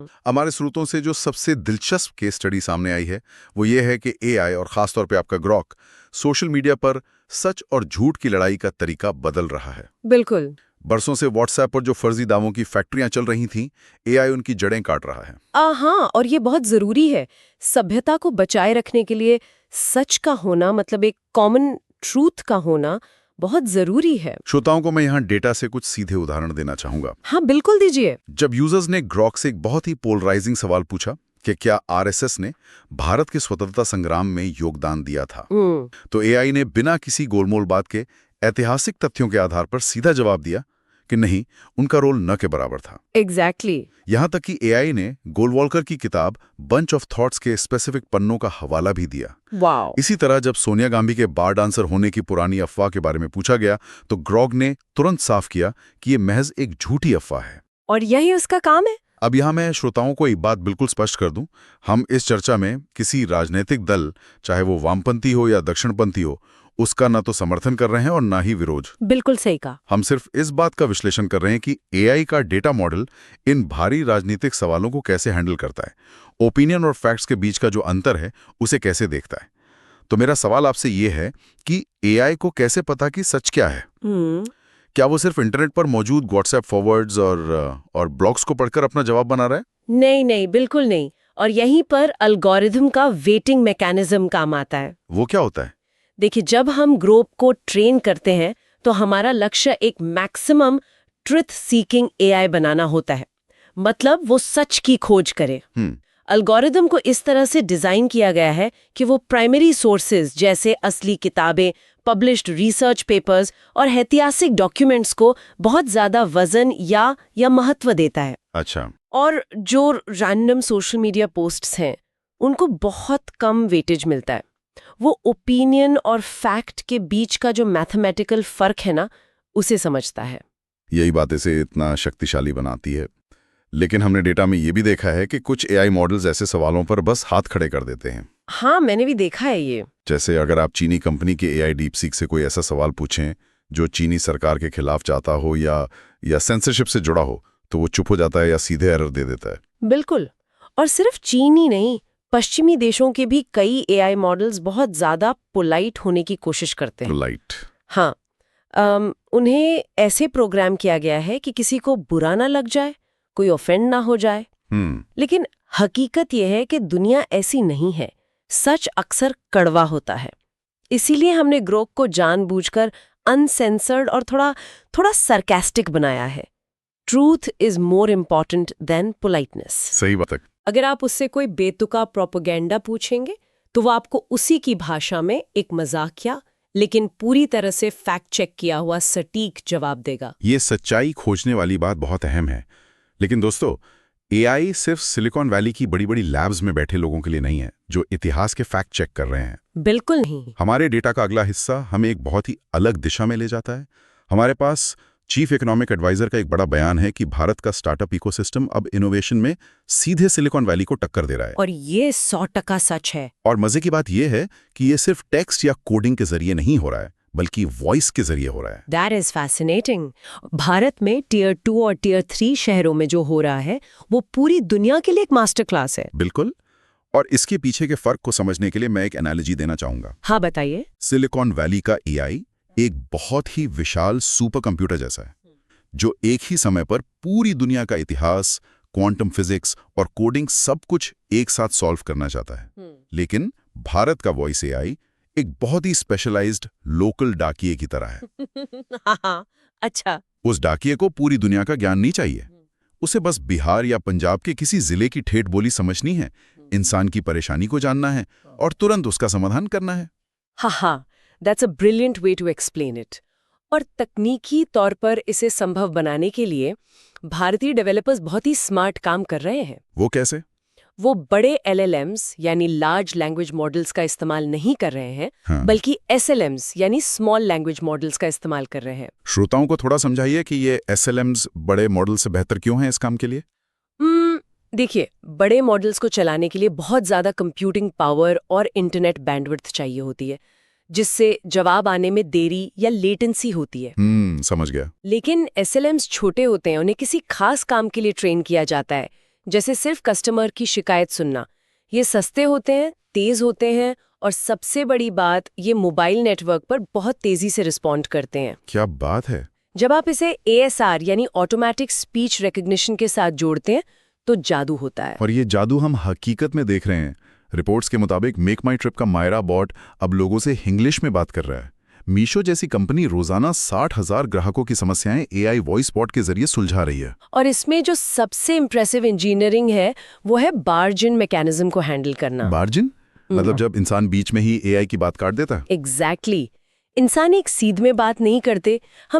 हमारे स्रोतों से जो सबसे दिलचस्प केस स्टडी सामने आई है वो ये है कि एआई और खासतौर पे आपका ग्रॉक सोशल मीडिया पर सच और झूठ की लड़ाई का तरीका बदल रहा है। बिल्कुल। बरसों से व्हाट्सएप पर जो फर्जी दावों की फैक्ट्रियां चल रही थीं, एआई उनकी जड़ें काट रहा है। हाँ, और ये बहुत जरूरी है। सभ्यता को बचाए रखने के लिए सच का होना, मतलब एक कॉमन ट्रूथ का होना बहुत जरूरी है। श्रोताओं को मैं यहाँ डेटा से कुछ सीधे उदाहरण देना चाहूंगा। हाँ, बिल्कुल दीजिए। जब यूजर्स ने ग्रॉक से एक बहुत ही पोलराइजिंग सवाल पूछा कि क्या आरएसएस ने भारत के स्वतंत्रता संग्राम में योगदान दिया था, तो एआई ने बिना किसी गोलमोल बात के ऐतिहासिक तथ्यों के आधार पर सीधा जवाब दिया कि नहीं, उनका रोल न के बराबर था। एग्जैक्टली। यहां तक कि एआई ने गोलवॉल्कर की किताब बंच ऑफ थॉट्स के स्पेसिफिक पन्नों का हवाला भी दिया। वाओ। इसी तरह जब सोनिया गांधी के बार डांसर होने की पुरानी अफवाह के बारे में पूछा गया तो ग्रॉक ने तुरंत साफ किया कि ये महज एक झूठी अफवाह है। और यही उसका काम है। अब यहाँ मैं श्रोताओं को एक बात बिल्कुल स्पष्ट कर दूं, हम इस चर्चा में किसी राजनीतिक दल, चाहे वो वामपंथी हो या दक्षिणपंथी हो, उसका ना तो समर्थन कर रहे हैं और ना ही विरोध। बिल्कुल सही कहा। हम सिर्फ इस बात का विश्लेषण कर रहे हैं कि एआई का डेटा मॉडल इन भारी राजनीतिक सवालों को कैसे हैंडल करता है, ओपिनियन और फैक्ट्स के बीच का जो अंतर है उसे कैसे देखता है। तो मेरा सवाल आपसे ये है कि एआई को कैसे पता कि सच क्या है? क्या वो सिर्फ इंटरनेट पर मौजूद व्हाट्सएप फॉरवर्ड्स और ब्लॉग्स को पढ़कर अपना जवाब बना रहा है? नहीं नहीं, बिल्कुल नहीं। और यहीं पर एल्गोरिथम का वेटिंग मैकेनिज्म काम आता है। वो क्या होता है? देखिए, जब हम ग्रुप को ट्रेन करते हैं तो हमारा लक्ष्य एक मैक्सिमम ट्रुथ सीकिंग एआई बनाना होता है। मतलब वो सच की खोज करे। एल्गोरिथम को इस तरह से डिजाइन किया गया है कि वो प्राइमरी सोर्सेज जैसे असली किताबें, पब्लिश्ड रिसर्च पेपर्स और ऐतिहासिक डॉक्यूमेंट्स को बहुत ज्यादा वजन या महत्व देता है। अच्छा। और जो रैंडम सोशल मीडिया पोस्ट्स हैं उनको बहुत कम वेटेज मिलता है। वो ओपिनियन और फैक्ट के बीच का जो मैथमेटिकल फर्क है ना, उसे समझता है। यही बात इसे इतना शक्तिशाली बनाती है। लेकिन हमने डेटा में ये भी देखा है कि कुछ एआई मॉडल्स ऐसे सवालों पर बस हाथ खड़े कर देते हैं। हाँ, मैंने भी देखा है ये। जैसे अगर आप चीनी कंपनी के एआई डीपसीक से कोई ऐसा सवाल पूछें जो चीनी सरकार के खिलाफ जाता हो या सेंसरशिप से जुड़ा हो, तो वो चुप हो जाता है या सीधे एरर दे देता है। बिल्कुल। और सिर्फ चीन ही नहीं, पश्चिमी देशों के भी कई एआई मॉडल्स बहुत ज्यादा पोलाइट होने की कोशिश करते हैं। पोलाइट? हाँ। उन्हें ऐसे प्रोग्राम किया गया है कि किसी को बुरा ना लग जाए, कोई ऑफेंड ना हो जाए। लेकिन हकीकत यह है कि दुनिया ऐसी नहीं है। सच अक्सर कड़वा होता है। इसीलिए हमने ग्रोक को जानबूझकर अनसेंसर्ड और थोड़ा सरकास्टिक बनाया है। Truth is more important than politeness. सही बात है। अगर आप उससे कोई बेतुका प्रोपेगेंडा पूछेंगे तो वो आपको उसी की भाषा में एक मजाकिया लेकिन पूरी तरह से फैक्ट चेक किया हुआ सटीक जवाब देगा। ये सच्चाई खोजने वाली बात बहुत अहम है। लेकिन दोस्तों, एआई सिर्फ सिलिकॉन वैली की बड़ी बड़ी लैब्स में बैठे लोगों के लिए नहीं है जो इतिहास के फैक्ट चेक कर रहे हैं। बिल्कुल नहीं। हमारे डेटा का अगला हिस्सा हमें एक बहुत ही अलग दिशा में ले जाता है। हमारे पास चीफ इकोनॉमिक एडवाइजर का एक बड़ा बयान है कि भारत का स्टार्टअप इकोसिस्टम अब इनोवेशन में सीधे सिलिकॉन वैली को टक्कर दे रहा है। और ये 100% सच है। और मजे की बात यह है कि ये सिर्फ टेक्स्ट या कोडिंग के जरिए नहीं हो रहा है, बल्कि वॉइस के जरिए हो रहा है। That is fascinating। भारत में टियर 2 और टियर 3 शहरों में जो हो रहा है वो पूरी दुनिया के लिए एक मास्टर क्लास है। बिल्कुल। और इसके पीछे के फर्क को समझने के लिए मैं एक एनालॉजी देना चाहूंगा। हाँ, बताइए। सिलिकॉन वैली का एआई एक बहुत ही विशाल सुपर कंप्यूटर जैसा है जो एक ही समय पर पूरी दुनिया का इतिहास, क्वांटम फिजिक्स और कोडिंग सब कुछ एक साथ सॉल्व करना चाहता है। लेकिन भारत का वॉइस एआई एक बहुत ही स्पेशलाइज्ड लोकल डाकिये की तरह है। हाँ, अच्छा। उस डाकिये को पूरी दुनिया का ज्ञान नहीं चाहिए। उसे बस बिहार या पंजाब के किसी जिले की ठेठ बोली समझनी है, इंसान की परेशानी को जानना है और तुरंत उसका समाधान करना है। हाँ, that's a brilliant way to explain it। और तकनीकी तौर पर इसे संभव बनाने के लिए भारतीय डेवलपर्स बहुत ही स्मार्ट काम कर रहे हैं। वो कैसे? वो बड़े LLMs यानी लार्ज लैंग्वेज मॉडल्स का इस्तेमाल नहीं कर रहे हैं, हाँ। बल्कि SLMs यानी स्मॉल लैंग्वेज मॉडल्स का इस्तेमाल कर रहे हैं। श्रोताओं को थोड़ा समझाइए कि ये SLMs बड़े मॉडल से बेहतर क्यों हैं इस काम के लिए? देखिए, बड़े मॉडल्स को चलाने के लिए बहुत ज्यादा कंप्यूटिंग पावर और इंटरनेट बैंडविड्थ चाहिए होती है, जिससे जवाब आने में देरी या लेटेंसी होती है। समझ गया। लेकिन SLMs छोटे होते हैं, उन्हें किसी खास काम के लिए ट्रेन किया जाता है, जैसे सिर्फ कस्टमर की शिकायत सुनना। ये सस्ते होते हैं, तेज होते हैं और सबसे बड़ी बात, ये मोबाइल नेटवर्क पर बहुत तेजी से रिस्पॉन्ड करते हैं। क्या बात है। जब आप इसे ASR यानी ऑटोमेटिक स्पीच रिकग्निशन के साथ जोड़ते हैं तो जादू होता है। और ये जादू हम हकीकत में देख रहे हैं। रिपोर्ट्स के मुताबिक मेक माई ट्रिप का मायरा बॉट अब लोगों से इंग्लिश में बात कर रहा है। मीशो जैसी कंपनी रोजाना 60,000 ग्राहकों की समस्याएं AI वॉइस बॉट के जरिए सुलझा रही है। और इसमें जो सबसे इम्प्रेसिव इंजीनियरिंग है वो है बार्जिन मैकेनिज्म को हैंडल करना। बार्जिन मतलब जब इंसान बीच में ही AI की बात काट देता है। एग्जैक्टली। इंसान एक सीध में बात नहीं करते, हम